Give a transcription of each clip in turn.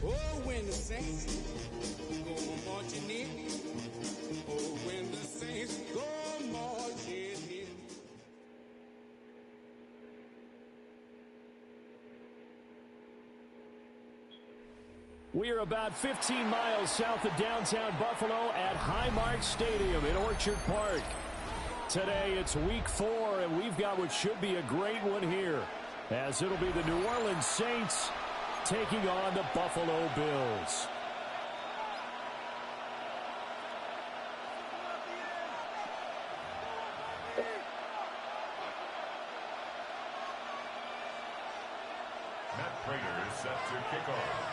Oh, when the saints go marching in. Oh, when the saints go marching in. We are about 15 miles south of downtown Buffalo at Highmark Stadium in Orchard Park. Today it's week 4, and we've got what should be a great one here, as it'll be the New Orleans Saints taking on the Buffalo Bills. Matt Prater is set to kick off.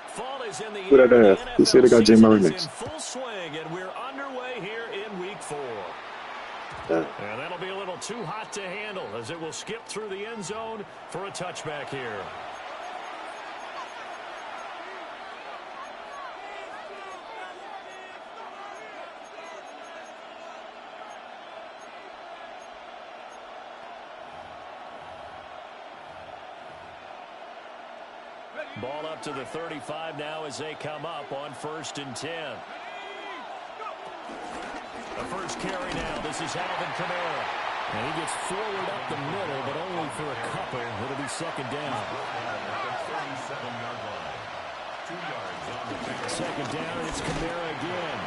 Fall is in the Good air. idea. You see they got Jay Murray in next. full swing, and we're underway here in week 4. Yeah. And that'll be a little too hot to handle as it will skip through the end zone for a touchback here. Ball up to the 35 now as they come up on 1st and 10. The first carry now. This is Alvin Kamara. And he gets forward up the middle, but only for a couple. It'll be 2nd down. 2nd down, it's Kamara again.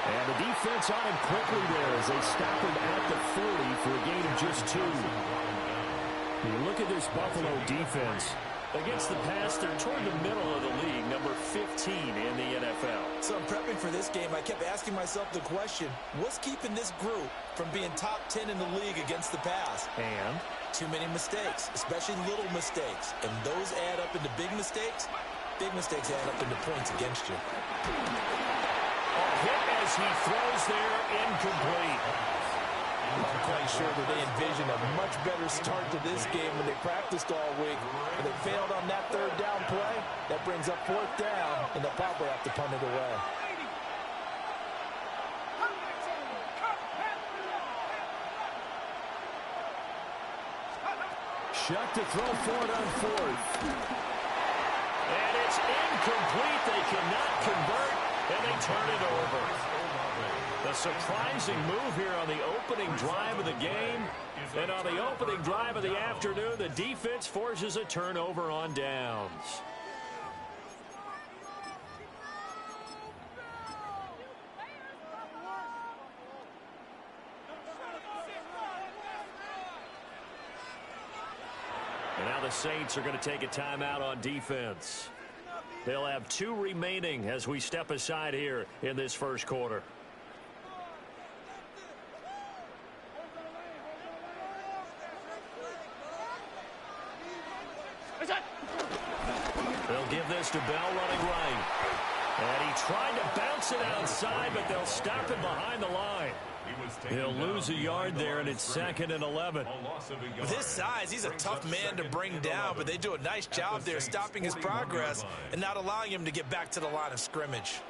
And the defense on him quickly there as they stop him at the 40 for a gain of just 2. You look at this Buffalo defense. Against the pass, they're toward the middle of the league, number 15 in the NFL. So I'm prepping for this game. I kept asking myself the question, what's keeping this group from being top 10 in the league against the pass? And? Too many mistakes, especially little mistakes. And those add up into big mistakes. Big mistakes add up into points against you. A hit as he throws there, incomplete. I'm not quite sure that they envisioned a much better start to this game when they practiced all week. And they failed on that 3rd down play. That brings up 4th down, and they'll probably have to punt it away. Shuck to throw forward on 4th. And it's incomplete. They cannot convert, and they turn it over. A surprising move here on the opening drive of the game. And on the opening drive of the afternoon, the defense forces a turnover on downs. And now the Saints are going to take a timeout on defense. They'll have 2 remaining as we step aside here in this first quarter. They'll give this to Bell running right. And he tried to bounce it outside, but they'll stop him behind the line. He'll lose a yard there, and it's 2nd and 11. With his size, he's a tough man to bring down, but they do a nice job there stopping his progress and not allowing him to get back to the line of scrimmage.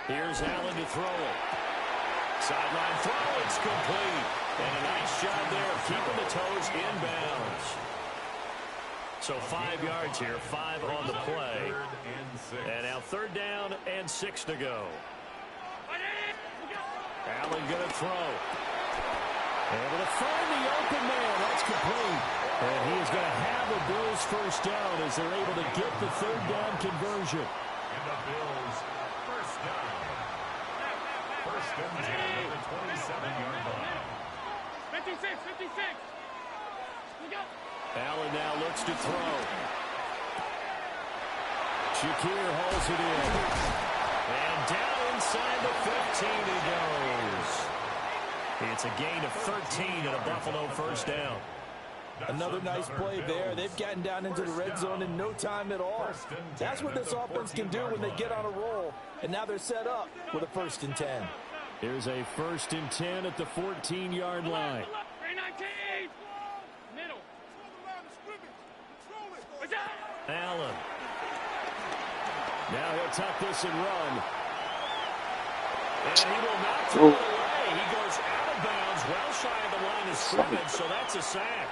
Here's Allen to throw it. Sideline throw, it's complete. And a nice job there of keeping the toes inbounds. So 5 yards here, 5 on the play. And now 3rd down and 6 to go. Allen going to throw. Able to find the open man. That's complete. And he is going to have the Bills 1st down as they're able to get the 3rd down conversion. And the Bills 1st down. 1st and 10 at the 27-yard line. 56. Allen now looks to throw. Shakir hauls it in. And down inside the 15 he goes. It's a gain of 13 and a Buffalo 1st down. Another nice play there. They've gotten down into the red zone in no time at all. That's what this offense can do when they get on a roll. And now they're set up with a 1st and 10. Here's a 1st and 10 at the 14-yard line. Allen. Now he'll tuck this and run. And he will not throw it away. He goes out of bounds, well shy of the line of scrimmage, so that's a sack.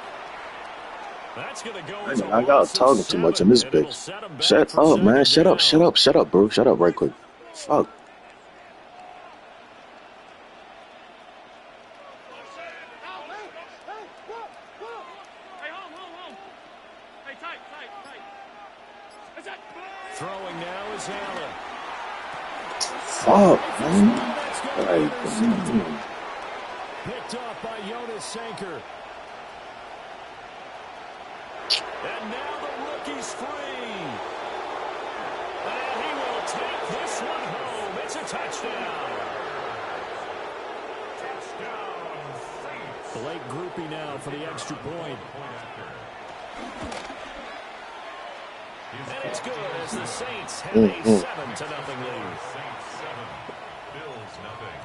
That's going to go as a I got talking too much in this bitch. Shut up, man. Shut up, bro. Shut up right quick. Fuck. Throwing now is Allen. Fuck, man. Picked up by Jonas Sanker. And now the rookie's free. And he will take this one home. It's a touchdown. Touchdown. Late groupie now for the extra point. And it's good as the Saints have a 7-0 lead. Saints 7, Bills nothing.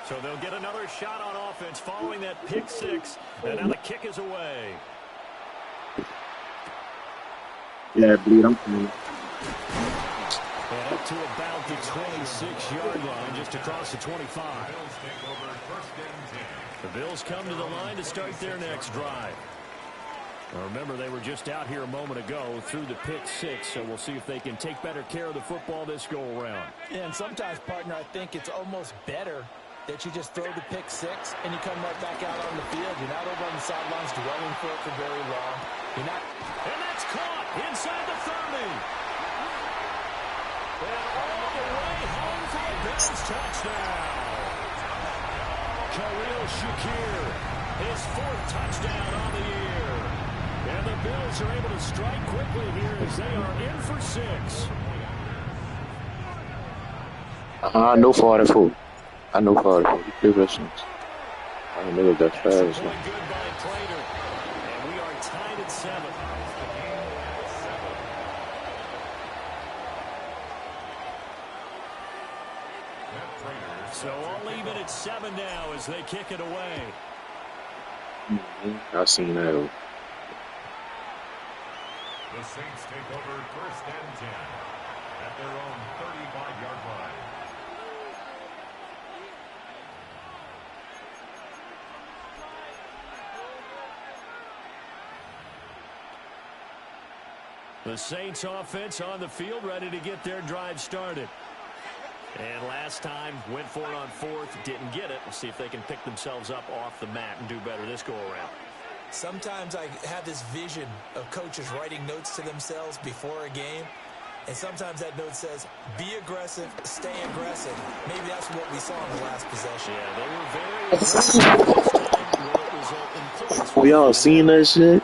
So they'll get another shot on offense following that pick six. And now the kick is away. Yeah, bleed. I'm clean. And up to about the 26-yard line, just across the 25. The Bills come to the line to start their next drive. Now remember, they were just out here a moment ago through the pick six, so we'll see if they can take better care of the football this go-around. Yeah, and sometimes, partner, I think it's almost better that you just throw the pick six and you come right back out on the field. You're not over on the sidelines dwelling for it for very long. You're not. And that's caught inside the 30. And all the way home for the Bills touchdown. Khalil Shakir, his 4th touchdown on the year. And the Bills are able to strike quickly here as they are in for 6. I know for the fool. I know for the fool. Good lessons. I know that fast. Good by Prater. And we are tied at 7. So all even at 7 now as they kick it away. I seen that. The Saints take over 1st and 10 at their own 35-yard line. The Saints offense on the field ready to get their drive started. And last time went for it on 4th, didn't get it. We'll see if they can pick themselves up off the mat and do better this go-around. Sometimes I have this vision of coaches writing notes to themselves before a game. And sometimes that note says, be aggressive, stay aggressive. Maybe that's what we saw in the last possession. Yeah, they were very aggressive this time. Will it result in points? We all seen that shit.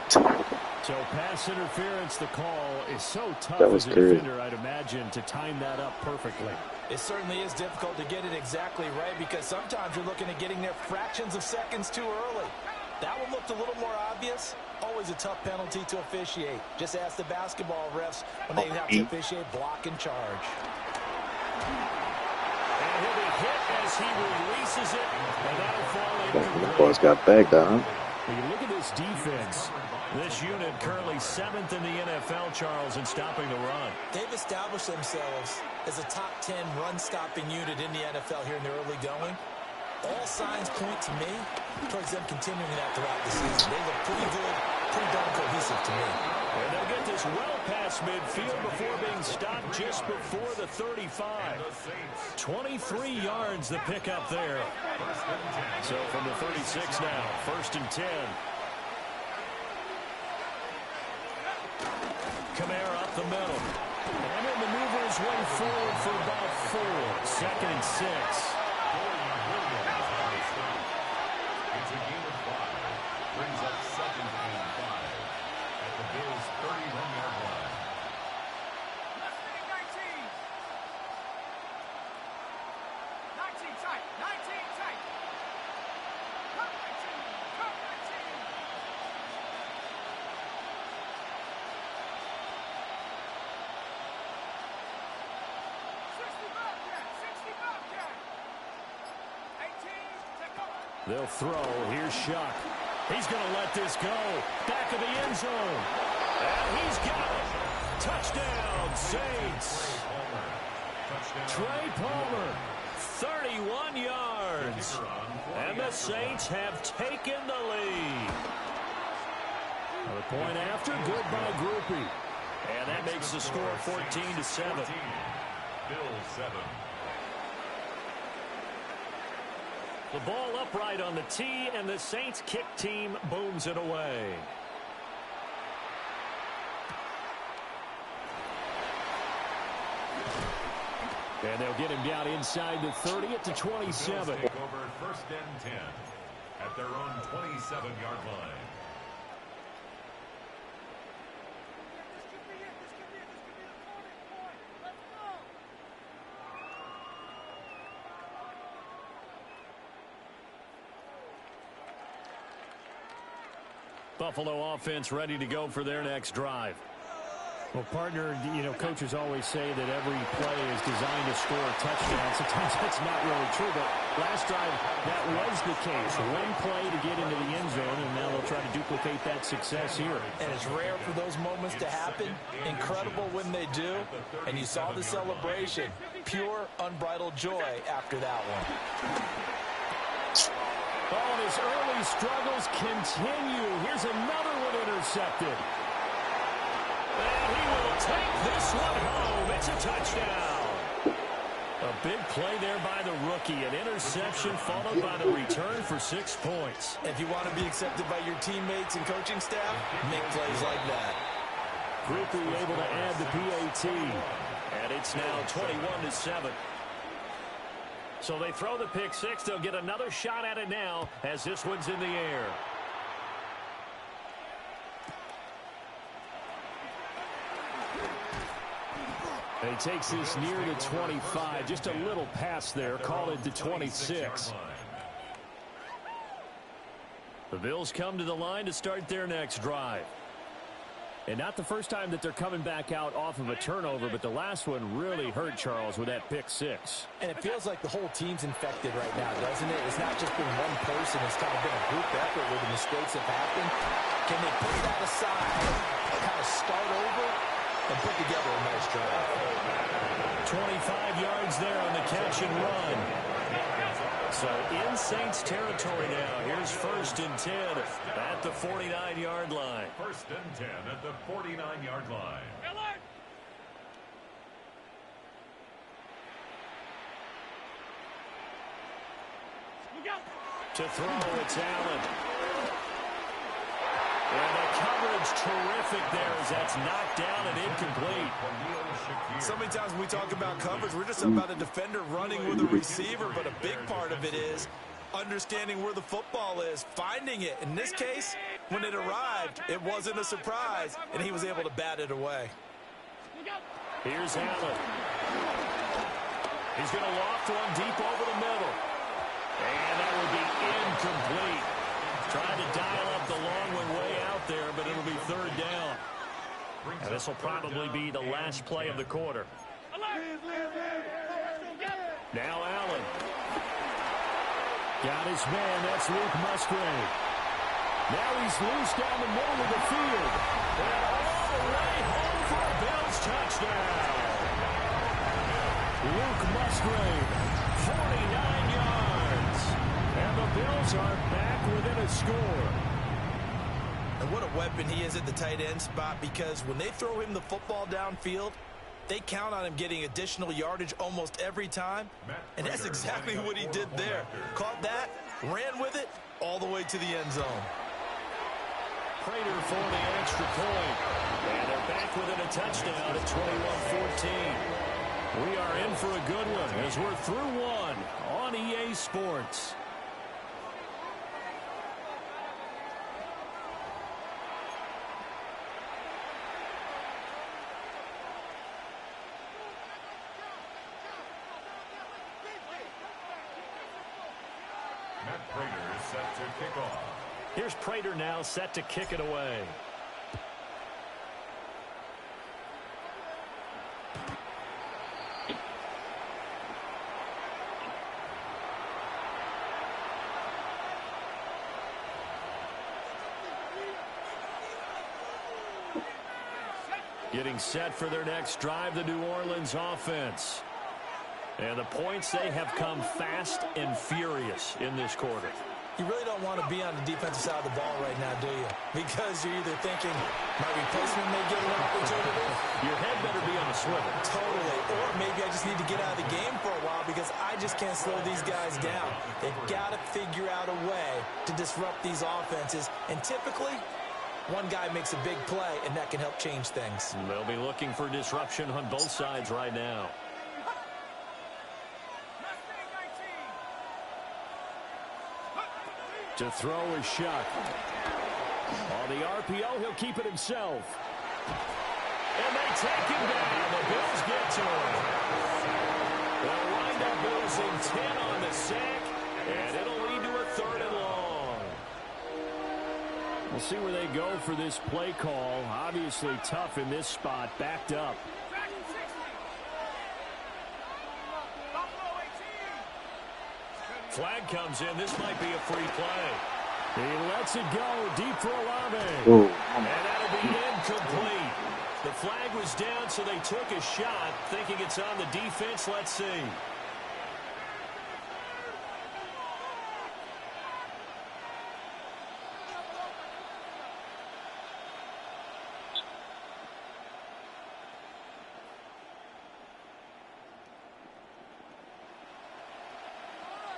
So pass interference, the call is so tough That was as a crazy. defender, I'd imagine, to time that up perfectly. It certainly is difficult to get it exactly right because sometimes you're looking at getting there fractions of seconds too early. That one looked a little more obvious. Always a tough penalty to officiate. Just ask the basketball refs when they have to officiate block and charge. And he'll be hit as he releases it, and that'll fall in. The boys got bagged down. When you look at this defense, this unit currently 7th in the NFL, Charles, in stopping the run. They've established themselves as a top 10 run-stopping unit in the NFL here in the early going. All signs point to me towards them continuing that throughout the season. They look pretty good, pretty darn cohesive to me. And they'll get this well past midfield before being stopped just before the 35. 23 yards the pickup there. So from the 36 now, 1st and 10. Kamara up the middle. And he'll maneuver his way forward for about 4. 2nd and 6. It's a gain of 5. Brings up 2nd and 5 at the Bills' 31-yard line. 19 tight. 19 tight. Come 19. Come 19. 60 Bobcat. 60 Bobcat. 18. Take over. They'll throw. Here's Shuck. He's going to let this go. Back of the end zone. And he's got it. Touchdown, Saints. Trey Palmer, 31 yards. And the Saints have taken the lead. The point after, good by Groupie. And that makes the score 14-7. Bills 7. The ball upright on the tee, and the Saints kick team booms it away. And they'll get him down inside the 30 at the 27. Take over 1st and 10 at their own 27-yard line. Buffalo offense ready to go for their next drive. Well, partner, coaches always say that every play is designed to score a touchdown. Sometimes that's not really true, but last drive, that was the case. One play to get into the end zone, and now they'll try to duplicate that success here. And it's rare for those moments to happen. Incredible when they do. And you saw the celebration. Pure, unbridled joy after that one. Oh, and his early struggles continue. Here's another one intercepted. And he will take this one home. It's a touchdown. A big play there by the rookie. An interception followed by the return for 6 points. If you want to be accepted by your teammates and coaching staff, make plays like that. Groupie able to add the PAT. And it's now 21-7. So they throw the pick six. They'll get another shot at it now as this one's in the air. And he takes this near the 25. Just a little pass there. Call it the 26. The Bills come to the line to start their next drive. And not the first time that they're coming back out off of a turnover, but the last one really hurt Charles with that pick six. And it feels like the whole team's infected right now, doesn't it? It's not just been one person. It's kind of been a group effort where the mistakes have happened. Can they put that aside, kind of start over, and put together a nice drive? 25 yards there on the catch and run. So in Saints territory now. Here's 1st and 10 at the 49-yard line. 1st and 10 at the 49-yard line. To throw, it's Allen. And the coverage terrific there as that's knocked down and incomplete. So many times when we talk about coverage, we're just about a defender running with a receiver, but a big part of it is understanding where the football is, finding it. In this case, when it arrived, it wasn't a surprise, and he was able to bat it away. Here's Allen. He's going to loft one deep over the middle. And that would be incomplete. Trying to dial up the long one way out there, but it'll be 3rd down. And this will probably be the last play of the quarter. Now Allen. Got his man. That's Luke Musgrave. Now he's loose down the middle of the field. And all the way home for a Bills touchdown. Luke Musgrave, 49 yards. And the Bills are back within a score. And what a weapon he is at the tight end spot, because when they throw him the football downfield, they count on him getting additional yardage almost every time. And that's exactly what he did there. Caught that, ran with it, all the way to the end zone. Prater for the extra point. And they're back within a touchdown at 21-14. We are in for a good one as we're through one on EA Sports. Matt Prater is set to kick off. Here's Prater now set to kick it away. Getting set for their next drive, the New Orleans offense. And the points, they have come fast and furious in this quarter. You really don't want to be on the defensive side of the ball right now, do you? Because you're either thinking, my replacement may get an opportunity. Your head better be on the swivel. Totally. Or maybe I just need to get out of the game for a while because I just can't slow these guys down. They've got to figure out a way to disrupt these offenses. And typically, one guy makes a big play, and that can help change things. They'll be looking for disruption on both sides right now. To throw is Shuck. On the RPO, he'll keep it himself. And they take him down. The Bills get to him. They'll wind up losing 10 on the sack, and it'll lead to a 3rd and long. We'll see where they go for this play call. Obviously tough in this spot, backed up. Flag comes in. This might be a free play. He lets it go deep for Olave. And that'll be incomplete. The flag was down, so they took a shot, thinking it's on the defense. Let's see.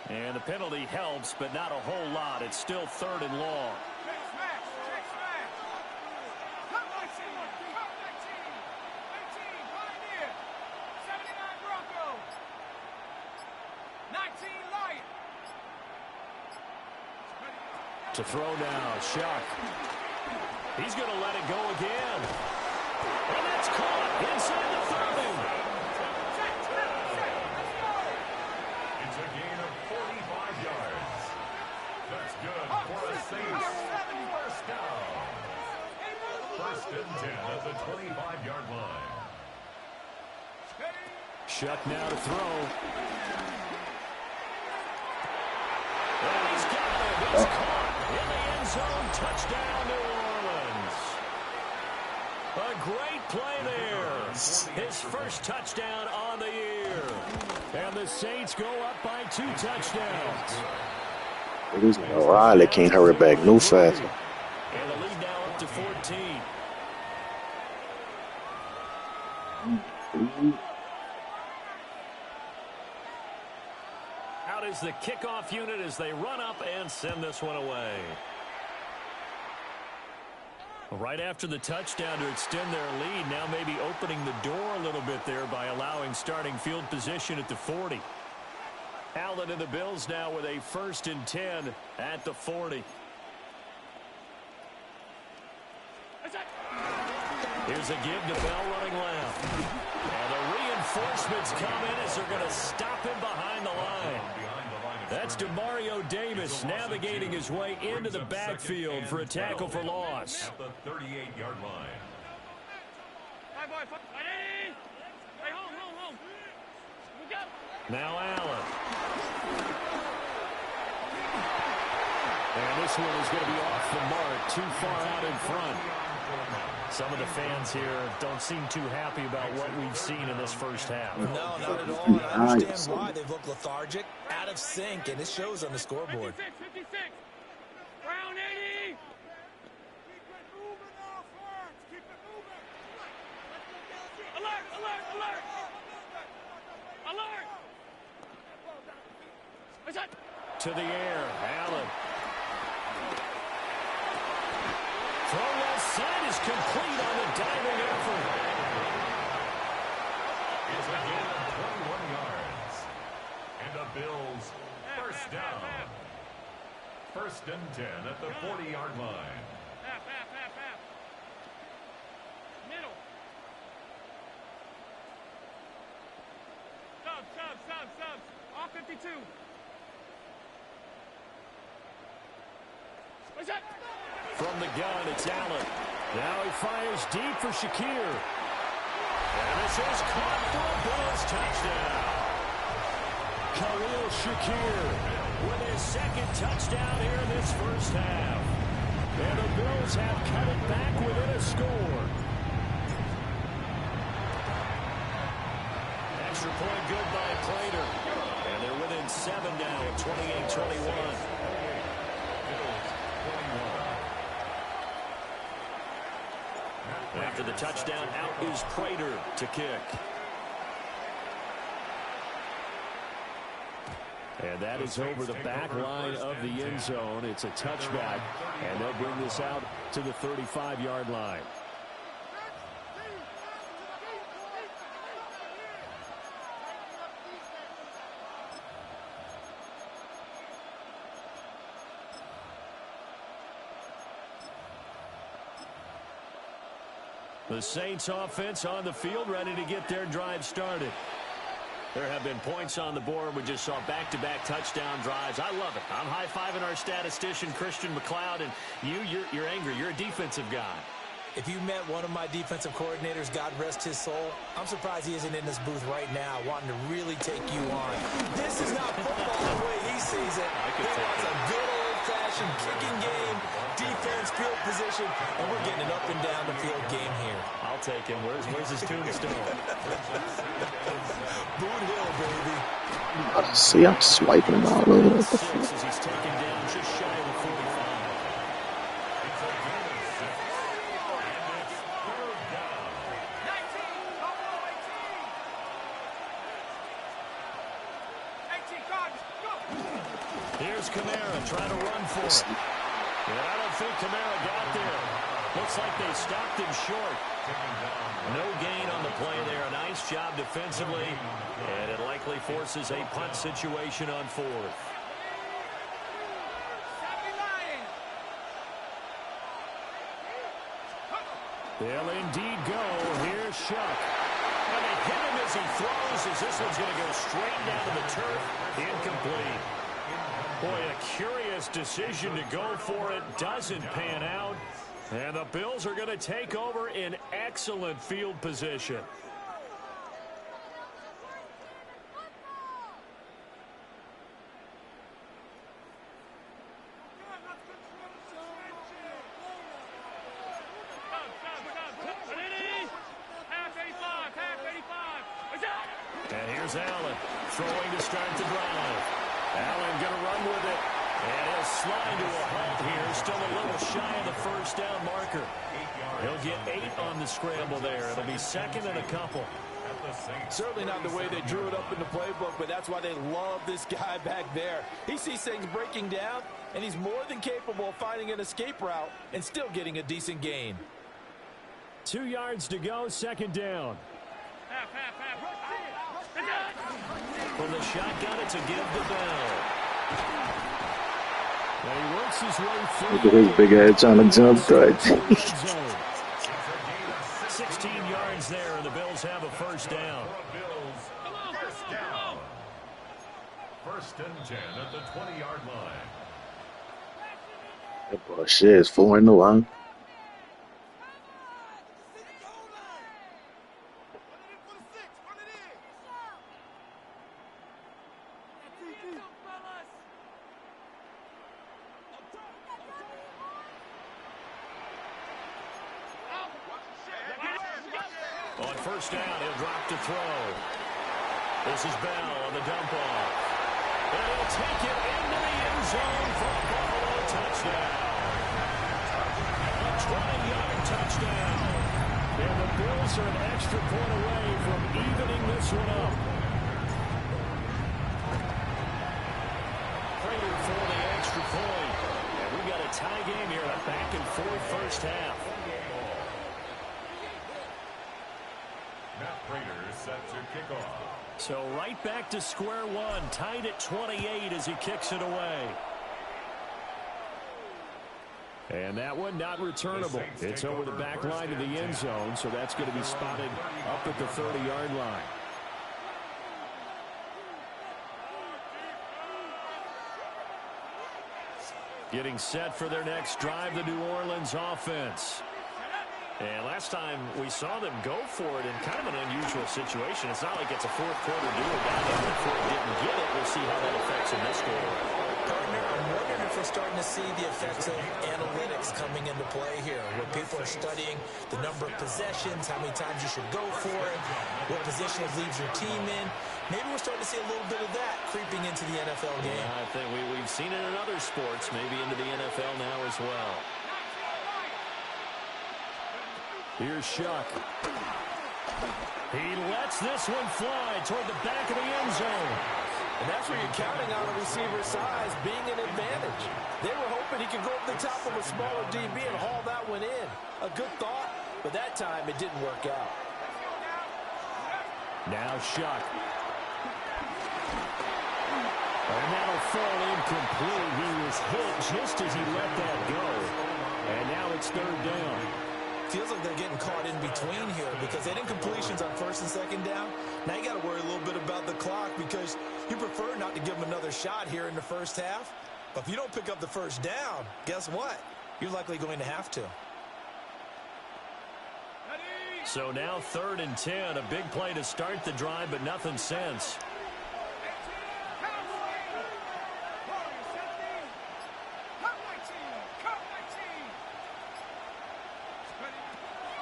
And the penalty helps, but not a whole lot. It's still 3rd and long. To throw now, Shuck. He's going to let it go again. And that's caught inside the 30. It's a gain of 45 yards. That's good for a Saints first down. 1st and 10 at the 25-yard line. Shuck now to throw. And he's got it. He's caught in the end zone. Touchdown, New Orleans. A great play there. His first touchdown on the year. And the Saints go up by 2 touchdowns. Riley can't hurry back no faster. And the lead now up to 14. Out is the kickoff unit as they run up and send this one away. Right after the touchdown to extend their lead, now maybe opening the door a little bit there by allowing starting field position at the 40. Allen and the Bills now with a 1st and 10 at the 40. Here's a give to Bell running left. And the reinforcements come in as they're going to stop him behind the line. That's DeMario Davis navigating his way into the backfield for a tackle for loss. At the 38-yard line. Now Allen. And this one is going to be off the mark, too far out in front. Some of the fans here don't seem too happy about what we've seen in this first half. No, not at all. And I understand why. They've looked lethargic, out of sync, and it shows on the scoreboard. 56. Round 80. Keep it moving now, Flags. Keep it moving. Alert. To the air, Allen. Throw left side is complete on the diving effort. It's a gain of 21 yards. And the Bills first down. 1st and 10 at the 40-yard line. Half. Middle. Subs. All 52. What's that? From the gun, it's Allen. Now he fires deep for Shakir. And this is caught for a Bills touchdown. Khalil Shakir With his 2nd touchdown here in this first half. and the Bills have cut it back within a score. Extra point good by Prater. 21. After the touchdown, out is Prater to kick. And that is over the back line of the end zone. It's a touchback, and they'll bring this out to the 35-yard line. The Saints offense on the field, ready to get their drive started. There have been points on the board. We just saw back-to-back touchdown drives. I love it. I'm high-fiving our statistician, Christian McLeod, and you're angry. You're a defensive guy. If you met one of my defensive coordinators, God rest his soul, I'm surprised he isn't in this booth right now wanting to really take you on. This is not football the way he sees it. He wants a good old-fashioned kicking game, defense, field position, and we're getting an up-and-down-the-field game here. I'll take him. Where's his tombstone? Boot Hill, baby. See, I'm swiping him all over. As he's taken down just shy of the 45. Here's Kamara trying to run for it. And I don't think Kamara got there. Looks like they stopped him short. No gain on the play there. A nice job defensively. And it likely forces a punt situation on fourth. They'll indeed go. Here's Shuck. And they hit him as he throws, as this one's going to go straight down to the turf. Incomplete. Boy, a curious decision to go for it. Doesn't pan out. And the Bills are going to take over in excellent field position. And here's Allen throwing to start the drive. Allen going to run with it. And he'll slide to a halt here. Still a little shy of the first down marker. He'll get 8 on the scramble there. It'll be second and a couple. Certainly not the way they drew it up in the playbook, but that's why they love this guy back there. He sees things breaking down, and he's more than capable of finding an escape route and still getting a decent gain. 2 yards to go, second down. From the shotgun, it's a give to Bell. Now he works his way through. Look at his big head trying to jump right. 16 yards there, and the Bills have a first down. First and 10 at the 20-yard line. That boy shit is 4-0, huh? On first down, he'll drop to throw. This is Bell on the dump off. And he'll take it into the end zone for a Buffalo touchdown. A 20-yard touchdown. And the Bills are an extra point away from evening this one up. Prater for the extra point. And we got a tie game here, a back-and-forth first half. Set to kick off. So right back to square one, tied at 28 as he kicks it away. And that one not returnable. It's over the back line of the end zone, so that's going to be spotted up at the 30-yard line. Getting set for their next drive, the New Orleans offense. And last time we saw them go for it in kind of an unusual situation. It's not like it's a fourth quarter do or die. Even if Ford didn't get it, we'll see how that affects in this score. Partner, I'm wondering if we're starting to see the effects of analytics is coming into play here, where people are studying the number of possessions, how many times you should go for it, what position it leaves your team in. Maybe we're starting to see a little bit of that creeping into the NFL game. Yeah, I think we've seen it in other sports, maybe into the NFL now as well. Here's Shuck. He lets this one fly toward the back of the end zone. And that's where you're counting on a receiver's size being an advantage. They were hoping he could go over the top of a smaller DB and haul that one in. A good thought, but that time it didn't work out. Now Shuck. And that'll fall incomplete. He was hit just as he let that go. And now it's third down. Feels like they're getting caught in between here because they didn't completions on first and second down. Now you got to worry a little bit about the clock because you prefer not to give them another shot here in the first half. But if you don't pick up the first down, guess what? You're likely going to have to. So now 3rd and 10, a big play to start the drive, but nothing since.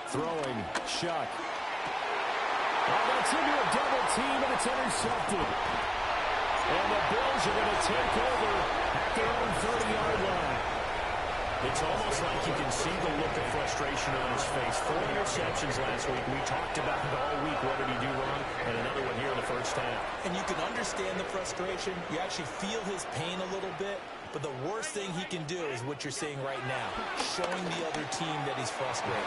Throwing, Shuck. Oh, that's into a double team, and it's intercepted. And the Bills are going to take over at their own 30-yard line. It's almost like you can see the look of frustration on his face. 4 interceptions last week. We talked about it all week. What did he do wrong? And another one here in the first half. And you can understand the frustration. You actually feel his pain a little bit. But the worst thing he can do is what you're seeing right now, showing the other team that he's frustrated.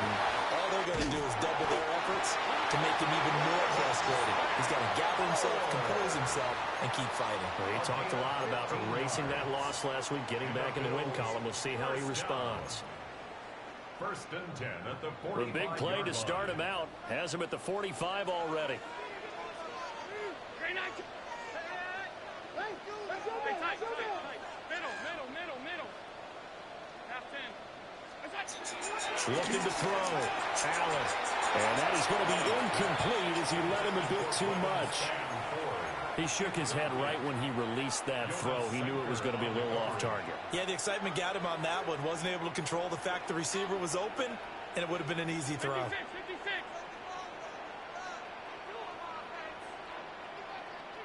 All they're going to do is double their efforts to make him even more frustrated. He's got to gather himself, compose himself, and keep fighting. Well, he talked a lot about erasing that loss last week, getting back in the win column. We'll see how he responds. 1st and 10 at the 45. The big play to start him out. Has him at the 45 already. Looking to throw. Allen. And that is going to be incomplete as he let him a bit too much. He shook his head right when he released that throw. He knew it was going to be a little off target. Yeah, the excitement got him on that one. Wasn't able to control the fact the receiver was open, and it would have been an easy throw. 56.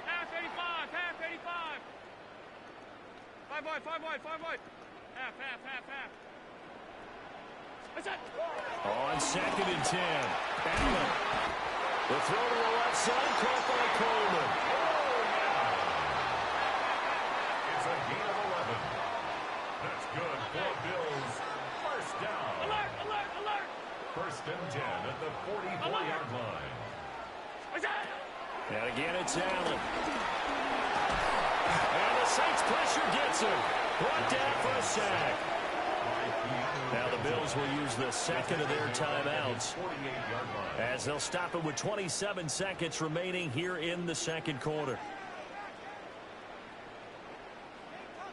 Half 85. Half 85. 5 wide. 5 wide. 5 wide. Half. On 2nd and 10. Allen. The throw to the left side, caught by Coleman. It's a gain of 11. That's good for Bills. First down. Alert. 1st and 10 at the 44-yard line. And again, it's Allen. And the Saints pressure gets him. Brought down for a sack. Now the Bills will use the second of their timeouts as they'll stop it with 27 seconds remaining here in the second quarter.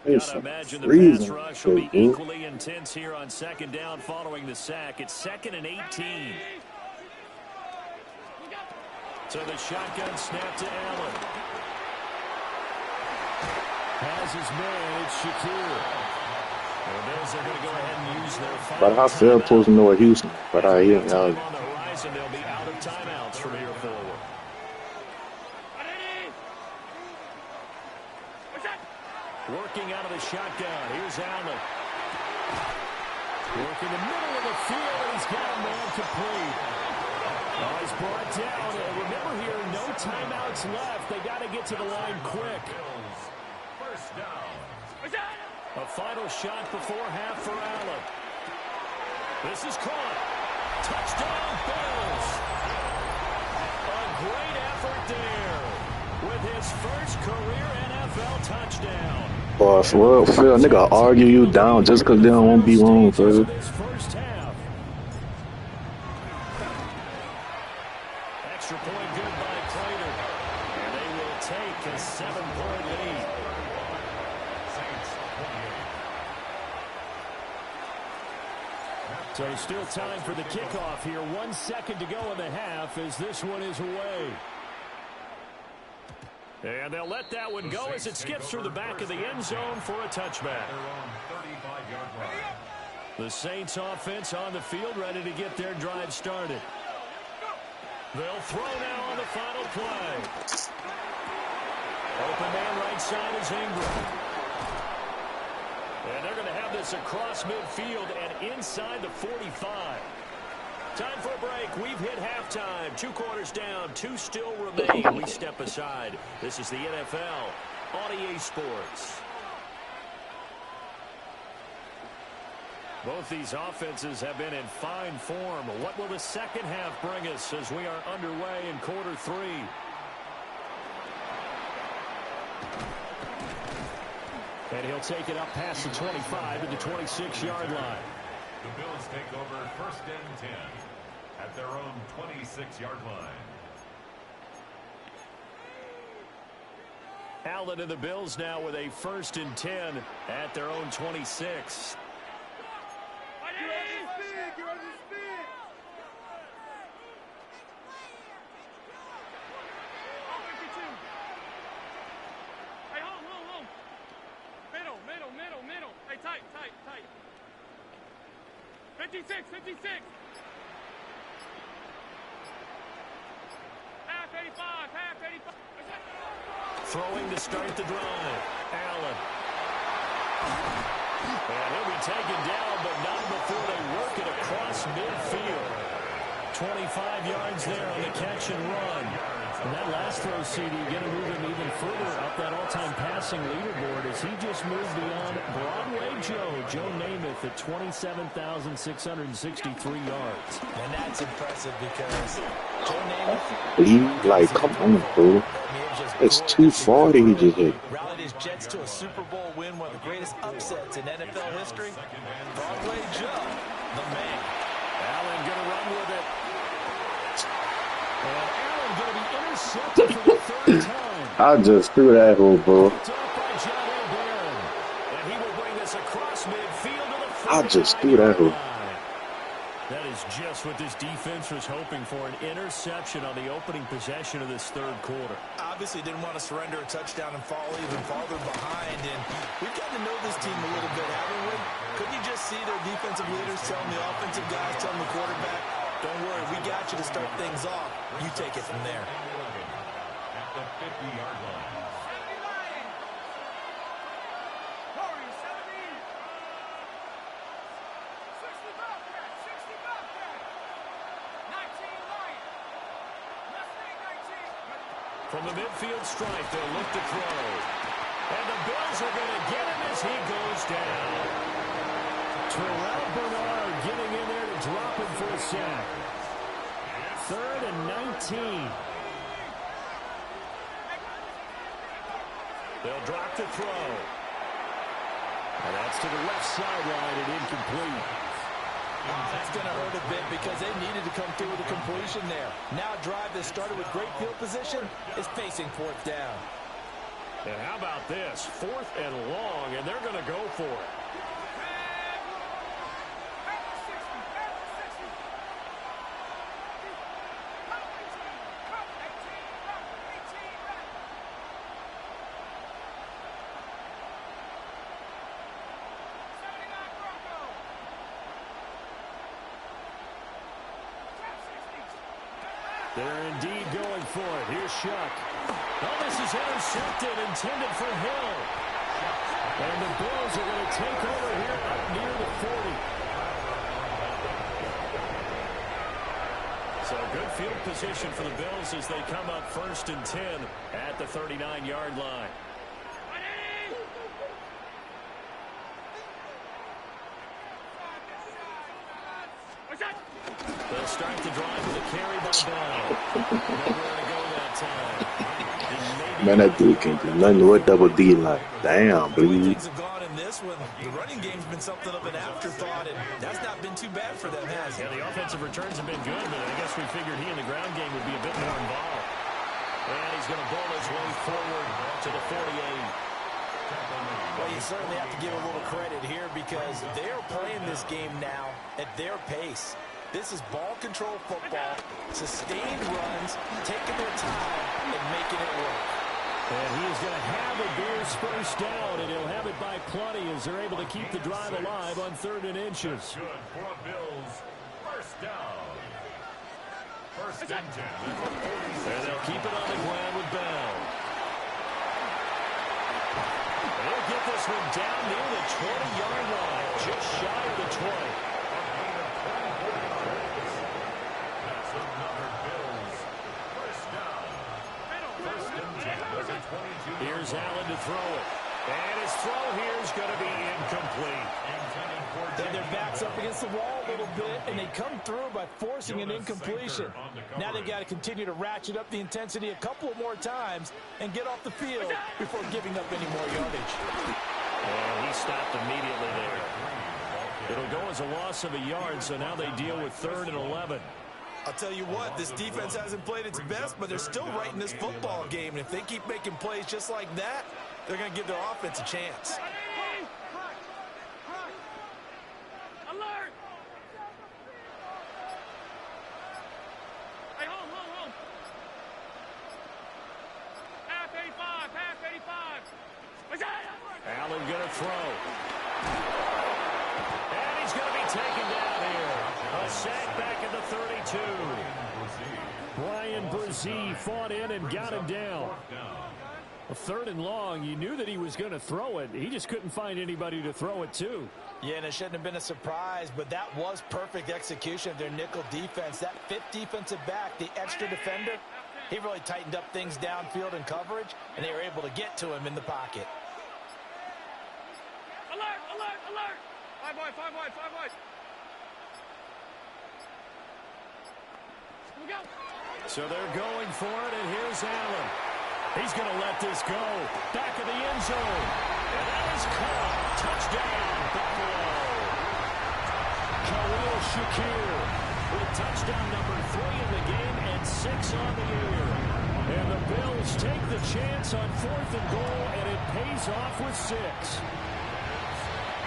Gotta imagine the pass rush will be equally intense here on 2nd down following the sack. It's 2nd and 18. So the shotgun snap to Allen. Has his man, it's Shakir. The Bills are going to go ahead and use their final. But I feel supposed to know what Houston. But I hear on the horizon, they'll be out of timeouts from here forward. Working out of the shotgun. Here's Allen. Working the middle of the field, and he's got a man complete. Oh, he's brought down. Remember here, no timeouts left. They got to get to the line quick. First down. A final shot before half for Allen. This is caught. Touchdown, Bills. A great effort there with his first career NFL touchdown. boss. Well, Phil, nigga argue you down just because they don't want to be wrong, Phil. This first half. Extra point good by Prater. And they will take a 7-point lead. So still time for the kickoff here. 1 second to go in the half as this one is away. And they'll let that one go as it skips through the back of the end zone for a touchback. The Saints offense on the field, ready to get their drive started. They'll throw now on the final play. Open man right side is Ingram. And they're going to have this across midfield and inside the 45. Time for a break. We've hit halftime. 2 quarters down. 2 still remain. We step aside. This is the NFL on EA Sports. Both these offenses have been in fine form. What will the second half bring us as we are underway in quarter 3? And he'll take it up past the 25 to the 26-yard line. The Bills take over 1st and 10 at their own 26-yard line. Allen and the Bills now with a 1st and 10 at their own 26. Middle. Hey, tight. 56. Half 85. Throwing to start the drive. Allen. And he'll be taken down, but not before they work it across midfield. 25 yards there on the catch and run. And that last throw, CD, going to move him even further up that all-time passing leaderboard as he just moved beyond Broadway Joe Namath at 27,663 yards. And that's impressive because Joe Namath... He, like, come on, bro. It's 240 he just hit. Rallied his Jets to a Super Bowl win, one of the greatest upsets in NFL history. Broadway Joe, the man. Allen going to run with it. And Allen going to be intercepted for the 3rd time. I just threw that hole, bro. And he will bring this across midfield to the I just threw that hole. That is just what this defense was hoping for, an interception on the opening possession of this 3rd quarter. Obviously didn't want to surrender a touchdown and fall even farther behind. And we've gotten to know this team a little bit, haven't we? Couldn't you just see their defensive leaders telling the offensive guys, telling the quarterback, don't worry, we got you to start things off. You take it from there. At the 50-yard line. From the midfield stripe, they'll look to throw. And the Bills are going to get him as he goes down. Terrell Bernard getting in there to drop him for a sack. 3rd and 19. They'll drop the throw. And that's to the left sideline and incomplete. That's going to hurt a bit because they needed to come through with a completion there. Now a drive that started with great field position is facing 4th down. And how about this? 4th and long, and they're going to go for it. They're indeed going for it. Here's Shuck. Oh, this is intercepted, intended for Hill. And the Bills are going to take over here up near the 40. So good field position for the Bills as they come up 1st and 10 at the 39-yard line. They'll start the drive with a carry by Bell. Nowhere to go that time. Man, that dude can't do nothing with double D line. Damn, bleed. Things have gone in this one. The running game's been something of an afterthought, and that's not been too bad for them, has it? Yeah, the offensive returns have been good, but I guess we figured he in the ground game would be a bit more involved. And he's going to ball his way forward to the 48. Well, you certainly have to give a little credit here because they're playing this game now at their pace. This is ball control football, sustained runs, taking their time, and making it work. And he is going to have a very first down, and he'll have it by plenty as they're able to keep the drive alive on 3rd and inches. Good for a Bills first down. 1st and 10 at the 46. And they'll keep it on the ground with Bell. They'll get this one down near the 20-yard line, just shy of the 20. A gain of 24 yards. That's another Bills first down. 1st and 10 at the 22. Here's Allen to throw it. And his throw here is going to be incomplete. Then their back's up against the wall a little bit, and they come through by forcing an incompletion. Now they've got to continue to ratchet up the intensity a couple more times and get off the field before giving up any more yardage. And he stopped immediately there. It'll go as a loss of a yard, so now they deal with 3rd and 11. I'll tell you what, this defense hasn't played its best, but they're still right in this football game. And if they keep making plays just like that, they're going to give their offense a chance. Alert! Hey, home. Half 85. Allen going to throw. And he's going to be taken down here. A sack back at the 32. Brian Brzee fought in and got him down. A 3rd and long, you knew that he was going to throw it. He just couldn't find anybody to throw it to. Yeah, and it shouldn't have been a surprise, but that was perfect execution of their nickel defense. That 5th defensive back, the extra defender, he really tightened up things downfield in coverage, and they were able to get to him in the pocket. Alert! 5 wide. Here we go. So they're going for it, and here's Allen. He's going to let this go. Back of the end zone. And that is caught. Touchdown, Buffalo. Khalil Shakir with touchdown number 3 in the game and 6 on the year. And the Bills take the chance on 4th and goal, and it pays off with 6.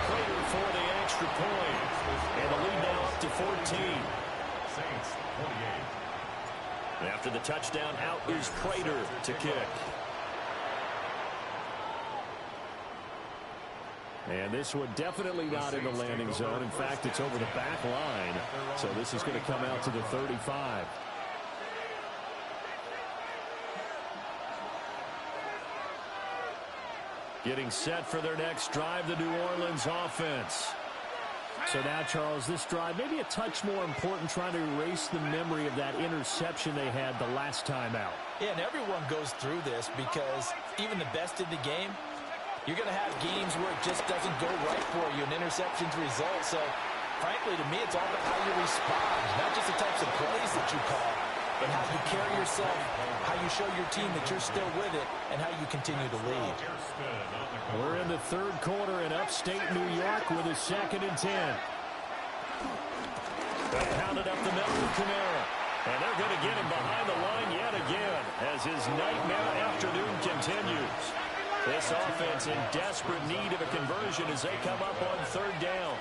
Prater for the extra point. And the lead now up to 14. Saints 28. After the touchdown, out is Prater to kick. And this one definitely not in the landing zone. In fact, it's over the back line. So this is going to come out to the 35. Getting set for their next drive, the New Orleans offense. So now, Charles, this drive maybe a touch more important, trying to erase the memory of that interception they had the last time out. Yeah, and everyone goes through this because even the best in the game, you're going to have games where it just doesn't go right for you, and interceptions result. So, frankly, to me, it's all about how you respond, not just the types of plays that you call, but how you carry yourself, how you show your team that you're still with it, and how you continue to lead. We're in the 3rd quarter in upstate New York with a 2nd and 10. They pounded up the middle with Kamara. And they're going to get him behind the line yet again as his nightmare afternoon continues. This offense in desperate need of a conversion as they come up on 3rd down.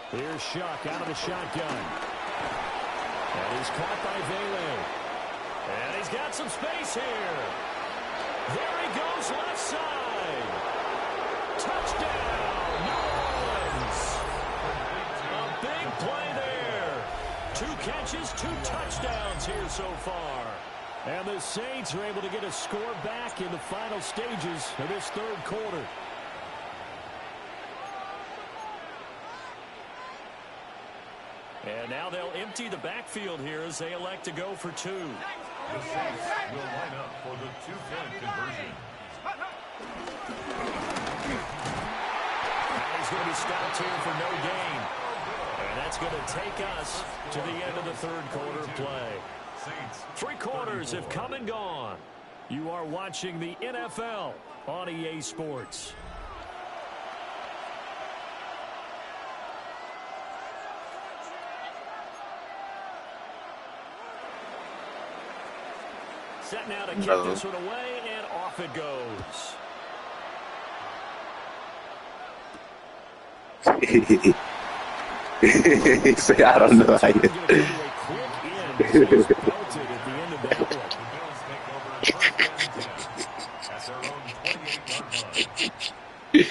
Here's Shuck out of the shotgun. And he's caught by Vele. And he's got some space here. There he goes left side. Touchdown, New Orleans. A big play there. 2 catches, 2 touchdowns here so far. And the Saints are able to get a score back in the final stages of this 3rd quarter. And now they'll empty the backfield here as they elect to go for 2. The Saints will line up for the 2-point conversion. And he's going to be stopped here for no gain. And that's going to take us to the end of the 3rd quarter play. 3 quarters have come and gone. You are watching the NFL on EA Sports. Set now to kick this one away, and off it goes. He said, I don't know how you. Going to come to a quick end as he was pelted at the end of that one. The Bills take over first and 10 at their own 28-yard line.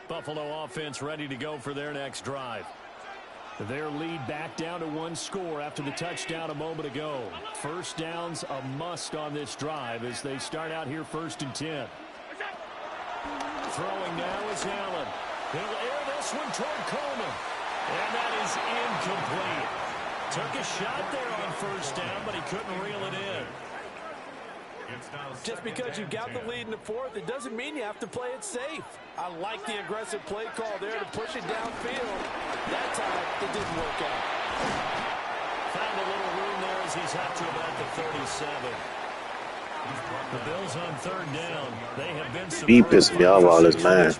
Buffalo offense ready to go for their next drive. Their lead back down to one score after the touchdown a moment ago. First down's a must on this drive as they start out here 1st and 10. Throwing now is Allen. He'll air this one toward Coleman. And that is incomplete. Took a shot there on first down, but he couldn't reel it in. Just because you got the lead in the fourth, it doesn't mean you have to play it safe. I like the aggressive play call there to push it downfield. That time, it didn't work out. Found a little room there as he's out to about the 37. The Bills on 3rd down. They have been He pissed me off all this, man.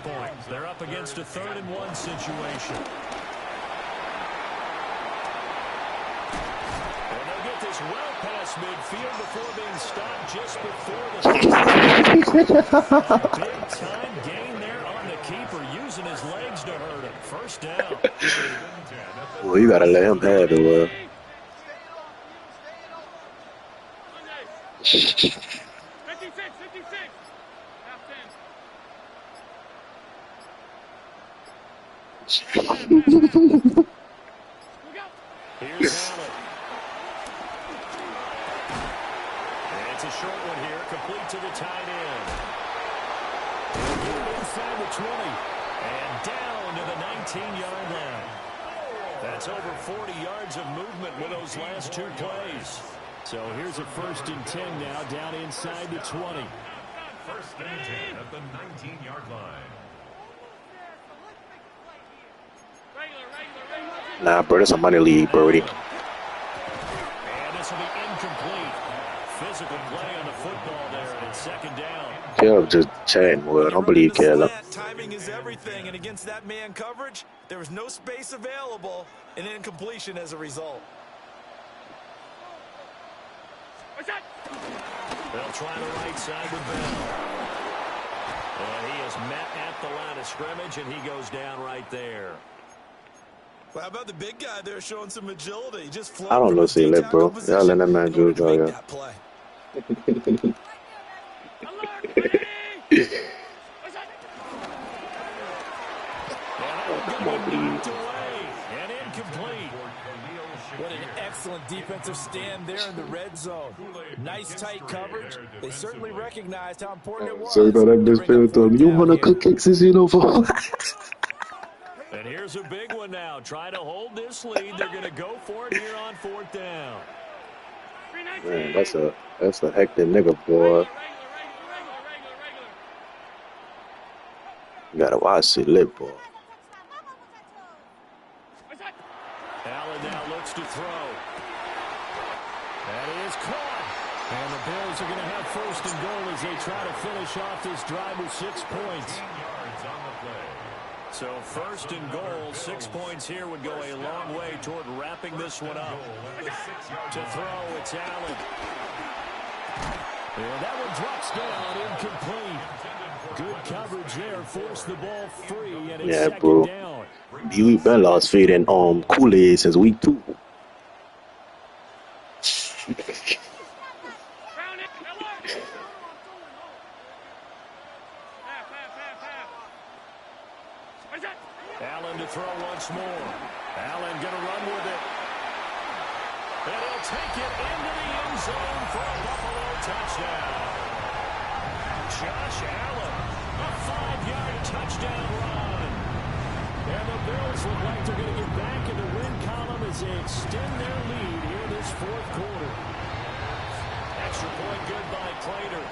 They're up against a 3rd and 1 situation. And they'll get this well past midfield before being stopped just before the big time gain there on the keeper, using his legs to hurt him. First down. Well, you gotta let him have it, well. 56. Half 10. Here's Allen. And it's a short one here, complete to the tight end. He'll get it inside the 20 and down to the 19-yard line. That's over 40 yards of movement with those last 2 plays. So here's a 1st and 10 now down inside the 20. 1st and 10 at the 19-yard line. Nah, bro, that's a money league, Brody. And this will be incomplete. Physical play on the football there, and it's 2nd down. Caleb just chatting, well, I don't believe Caleb. Timing is everything, and against that man coverage, there was no space available, and incompletion as a result. They'll try the right side with Bell. And he is met at the line of scrimmage, and he goes down right there. Well, how about the big guy there showing some agility? Just I don't know, see that, bro. Y'all let that man do it, y'all. And incomplete. What an excellent defensive stand there in the red zone. Nice tight coverage. They certainly recognized how important it was. So, you know, that bitch told him, you want to cook cakes as you know for? And here's a big one now. Try to hold this lead. They're going to go for it here on 4th down. Man, that's a hectic nigga, boy. You gotta watch it, lit, boy. Allen now looks to throw. That is caught. And the Bills are going to have 1st and goal as they try to finish off this drive with 6 points. So 1st and goal, 6 points here would go a long way toward wrapping this one up. To throw, it's Allen. And that one drops down, incomplete. Good coverage there, forced the ball free, and it's 2nd down. We've been lost feeding Kool-Aid since week 2. Allen to throw once more. Allen going to run with it. And he'll take it into the end zone for a Buffalo touchdown. Josh Allen, a 5-yard touchdown run. And the Bills look like they're going to get back in the win column as they extend their lead here in this 4th quarter. Extra point good by Prater.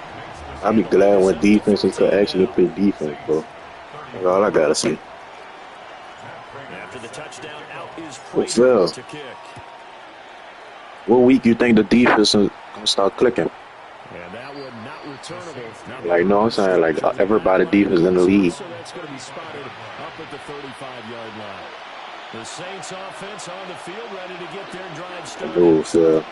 I'll be glad when defenses could actually play defense, bro. That's all I gotta see. After the touchdown, out is What's Prater up? to kick. What week you think the defense is gonna start clicking? And that one not returnable. Like, no, I'm saying, like, everybody defense in the league. So that's going to be spotted up at the 35-yard line. The Saints offense on the field ready to get their drive started. Oh, so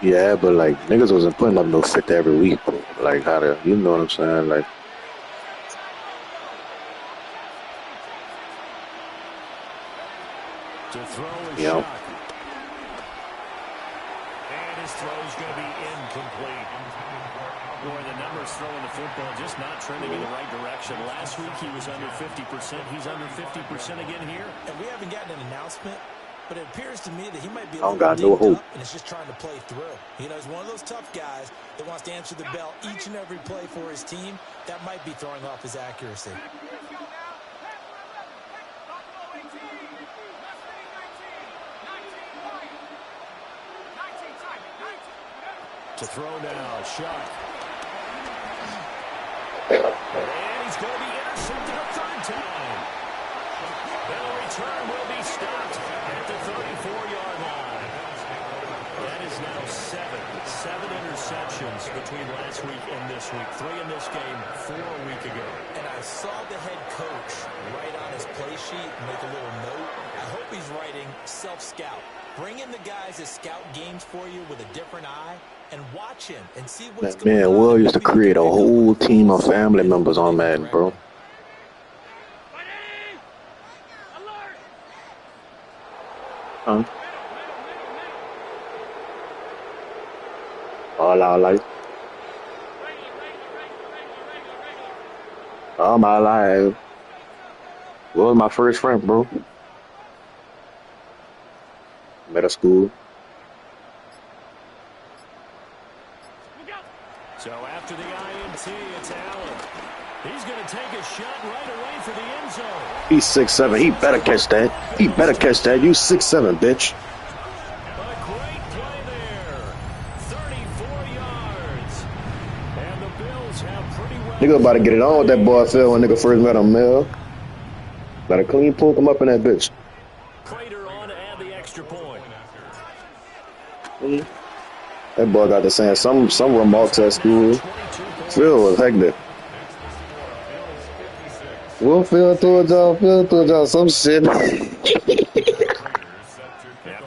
Yeah, but like niggas wasn't putting up no 50 every week. Like how to, you know what I'm saying? Like, To throw is you know, shot. And his throw is going to be incomplete. Boy, the numbers throwing the football just not trending in the right direction. Last week he was under 50%. He's under 50% again here. And we haven't gotten an announcement, but it appears to me that he might be a I don't little got no dinged hope. up and is just trying to play through. You know, he's one of those tough guys that wants to answer the bell each and every play for his team. That might be throwing off his accuracy. To throw now, shot. And he's going to be intercepted a third time. The return will be stopped at the 34-yard line. That is now seven interceptions between last week and this week. 3 in this game, 4 a week ago. And I saw the head coach write on his play sheet, make a little note. I hope he's writing self-scout. Bring in the guys that scout games for you with a different eye and watch him and see what's going on. Man, Will used to create a whole team of family members on Madden, bro. Huh? All our life. All my life. Will was my first friend, bro. Middle school. So after the INT, it's Allen. He's going to take a shot right away for the end zone. He's 6'7". He better catch that. He better catch that. You 6'7", bitch. A great play there. 34 yards. And the Bills have pretty well... Nigga about to get it on with that boy Phil when nigga first met him, Mel. Better clean poke him up in that bitch. Prater on to add the extra point. That boy got to saying some remarks at school. Phil was hectic. Will Phil told y'all some shit. After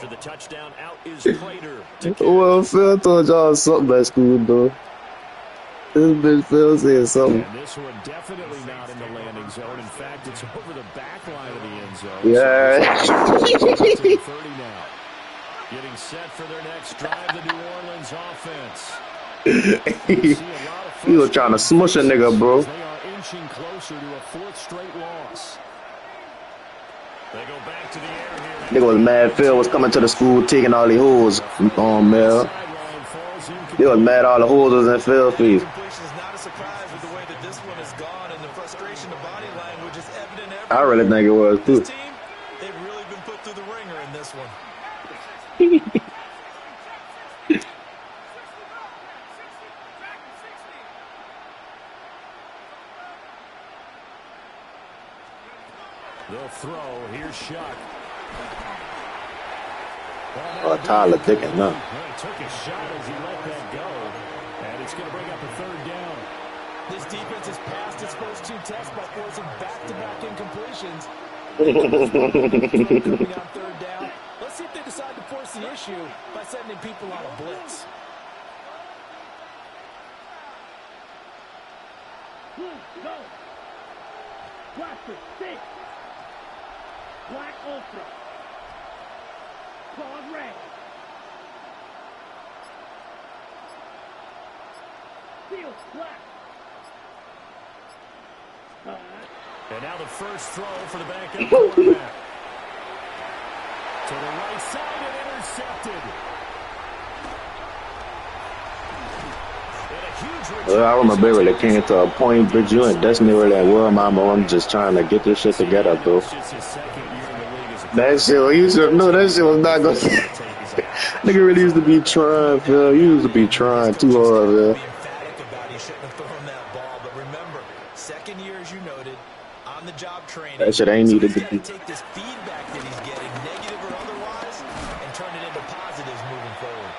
the touchdown, out is Prater. Well, Phil told y'all something at school, though. This bitch Phil said something. And this one definitely not in the landing zone. In fact, it's over the back line of the end zone. Yeah. So 30 now. Getting set for their next drive, the New Orleans offense. He was trying to smush a nigga, bro. They are inching closer to a 4th straight loss. They go back to the air here. Nigga was mad Phil was coming to the school taking all the hoes on Mel. He was mad all the hoes was in Phil's face. I really think it was too. They've really been put through the ringer in this one. They'll throw. Here's Shuck. Oh, Tyler Dickens, no. He took a shot as he let that go. And it's going to bring up a 3rd down. This defense has passed its first 2 tests by forcing back-to-back incompletions. Coming on 3rd down. Let's see if they decide to force the issue by sending people on a blitz. Go. Blaster, 6. Black Ultra. Claude Ray. Steel, black. And now the first throw for the backup quarterback. To the right side and intercepted. I remember when it came to a point, but you and Destiny were like, well, mama, I'm just trying to get this shit together, bro. That shit, you should know that shit was not going to... Nigga really used to be trying, Phil. You used to be trying too hard, Phil. That shit ain't needed to be. Take this feedback that he's getting, negative or otherwise, and turn it into positives moving forward.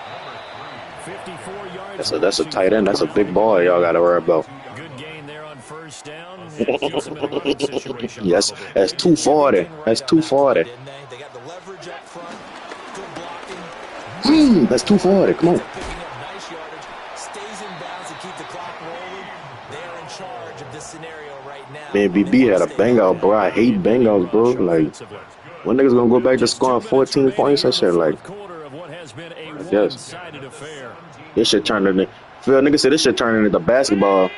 54 yards. That's a tight end. That's a big boy y'all got to worry about. Good gain there on 1st down. Situation, yes, that's 240. That's 240. They got the leverage up front. Good blocking. That's 240. Come on. in charge of this scenario right now. Man, BB had a bang out, bro. I hate bang outs, bro. Like, when niggas gonna go back to scoring 14 points and shit? Like, I guess. This shit turned into, Phil, nigga said this shit turned into basketball.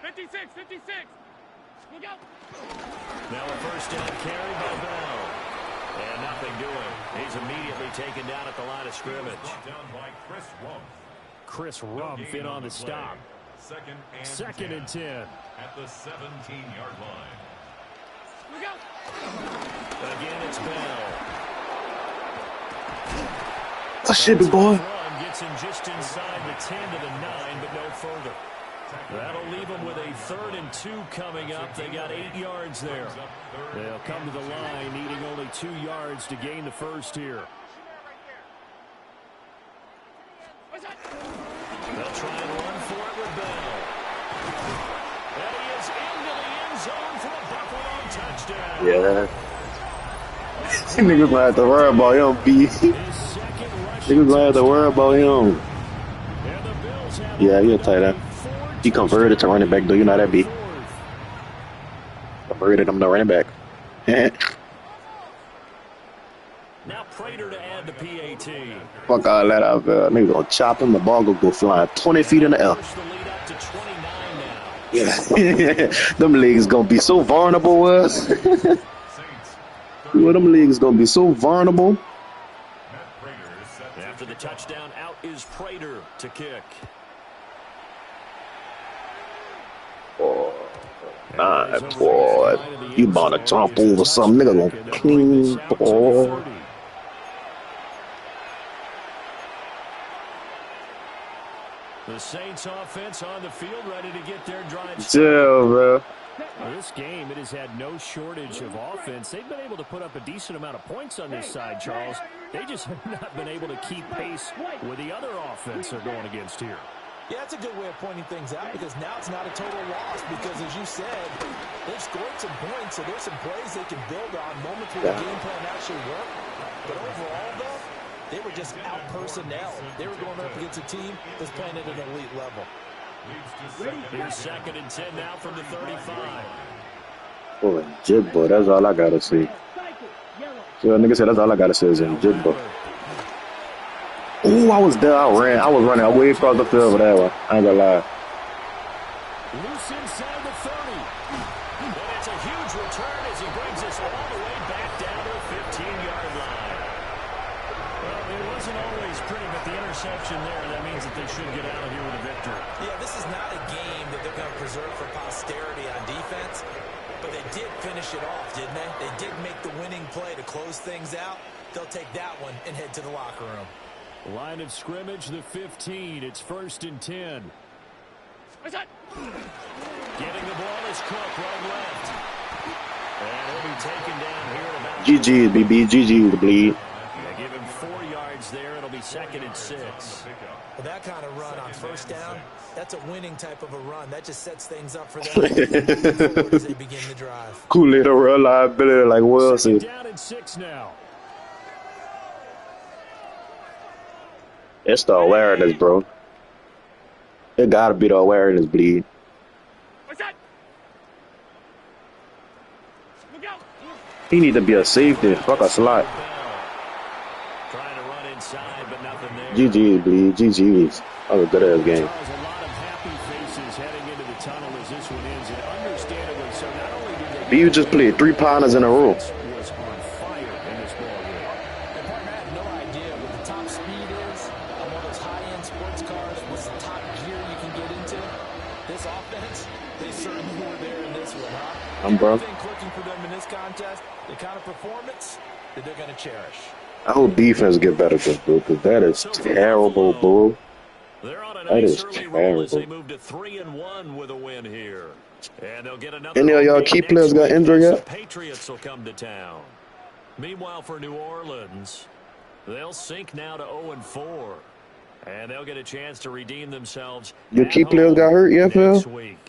56, 56. Look out. Now a first down carry by Bell. And nothing doing. He's immediately taken down at the line of scrimmage. Down by Chris Rumpf in on the stop. Second and 10. At the 17-yard line. Look out. Again, it's Bell. Oh, shit, big boy. Run gets him just inside the 10 to the 9, but no further. That'll leave them with a 3rd and 2 coming up. They got 8 yards there. They'll come to the line needing only 2 yards to gain the first here. They'll try and run for it with Bell. And he is into the end zone for a Buffalo touchdown. Yeah. Niggas gonna have to worry about him, B. Niggas gonna have to worry about him. Yeah, he'll tight end. He converted to running back, though. You know that be. Converted him to running back. Now Prater to add the PAT. Fuck all that out there. Nigga gonna chop him. The ball gonna go flying 20 feet in the air. Yeah. Them legs gonna be so vulnerable. Well, them legs gonna be so vulnerable. After the touchdown, out is Prater to kick. Nah, boy. You about to jump over something. Nigga gonna clean, boy. The Saints offense on the field ready to get their drive. Chill, bro. Well, this game, it has had no shortage of offense. They've been able to put up a decent amount of points on this side, Charles. They just have not been able to keep pace with the other offense they're going against here. Yeah, that's a good way of pointing things out because now it's not a total loss because, as you said, they've scored some points, so there's some plays they can build on, moments where the game plan actually worked. But overall, though, they were just out-personnel. They were going up against a team that's playing at an elite level. Here's 2nd and 10 now from the 35. Boy, Jibba, that's all I gotta see. So nigga said that's all I gotta say is in Jibba. Ooh, I was there. I was running way across the field for that one. I ain't gonna lie. Loose inside the 30. But it's a huge return as he brings us all the way back down to the 15-yard line. Well, it wasn't always pretty, but the interception there, that means that they should get out of here with a victory. Yeah, this is not a game that they're going to preserve for posterity on defense, but they did finish it off, didn't they? They did make the winning play to close things out. They'll take that one and head to the locker room. Line of scrimmage, the 15. It's 1st and 10. Getting the ball is Cook, right left. And he'll be taken down here at about... GG, BB. GG, the bleed. They give him 4 yards there. It'll be 2nd and 6. Well, that kind of run on 1st down, that's a winning type of a run. That just sets things up for them as they begin the drive. Kool-Aid a real liability like Wilson. Down and 6 now. It's the awareness, bro. It gotta be the awareness, bleed. What's that? Look out. He need to be a safety. Fuck a slot. Trying to run inside, but nothing there. GG, bleed. GG's. That was a good ass game. Charles, a lot of happy faces heading into the tunnel as this one ends. And understandably so, not only did they... BU just played 3 pounders in a row. ...was on fire in this ball game. And partner, I have no idea what the top speed is on one of those high-end sports cars. What's the top gear you can get into? This offense, they certainly were there in this one, huh? Bro. Everything clicking for them in this contest, the kind of performance that they're going to cherish. I hope defense get better, bro, because that is terrible, bro. They're on a That nice is early roll as they terrible. move to 3-1 with a win here. And they'll get another Any of y'all key next players got week injured as yet? the Patriots will come to town. Meanwhile, for New Orleans, they'll sink now to 0-4. And they'll get a chance to redeem themselves. Your at key players home got hurt yet, Phil? next week.